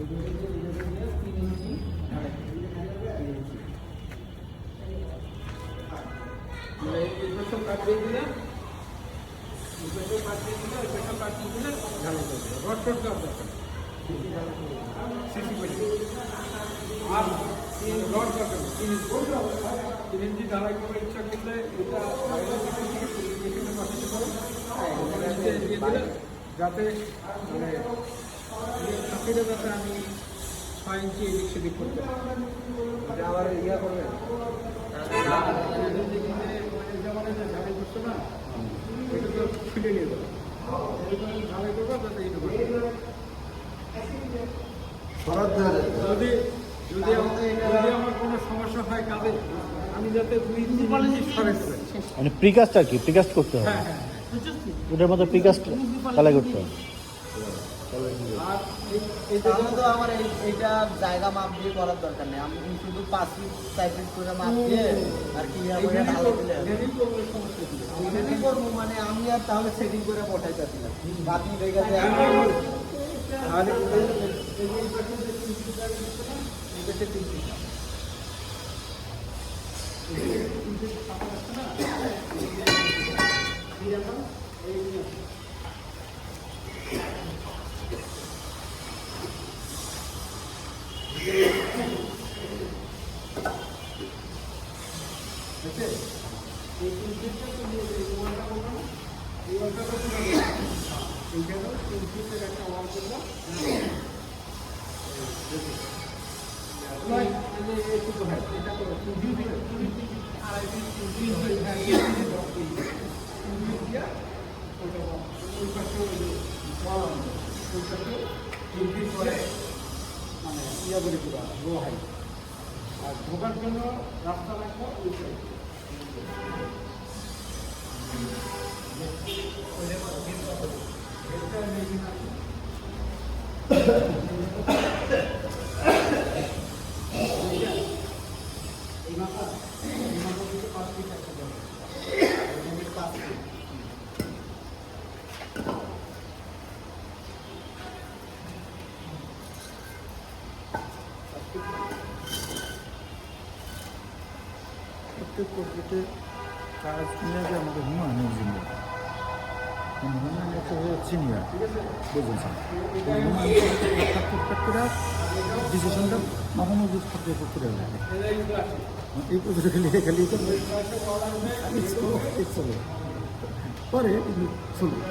আর rod দরকার 3 ইঞ্চি ঢালাই করার ইচ্ছা করলে এটা এখানে বসাতে পারো দিয়ে দিলে যাতে মানে চাকরিটা যাতে আমি 6 ইঞ্চি এদিক সেদিক করতে আবার ইয়া করবে ঢালাই করছো না এটা তো ছুটে নিয়ে যাবে ঢালাই করবো যাতে এইটুকু যদি যদি আমার কোনো সমস্যা হয় কাজে আমি যাতে 2-3 ইঞ্চি সরে মানে প্রিকাস্ট আর কি প্রিকাস্ট করতে হবে। হ্যাঁ হ্যাঁ ওটার মধ্যে প্রিকাস্ট কালাই করতে হবে। আর তাহলে তো আমার এইটা জায়গা মাপ দিয়ে করার দরকার নেই, আমি শুধু 5 ফিট 4 ফিট করে মাপ দিয়ে আর কি এখানেই করবো। মানে আমি আর তাহলে সেটিং করে পঠাই চাচ্ছিলাম বাকি জায়গাতে আর মানে ইয়া বলে পুরা লো হাই আর ঢোকার জন্য রাস্তা রাখবো এই মাথা 5 ফিট একটা দরকার 5 ফিট প্রত্যেক পদ্ধতিতে কাজ নিয়ে যে আমাদের হুমায়ুন ইঞ্জিনিয়ার হুমায়ুন একটা হচ্ছে নিয়ে বুঝলেন স্যার হুমায়ুন ডিসিশনটা মাহমুদ করতে হবে এই পদ্ধতি লিখে খালি চলে পরে চলবে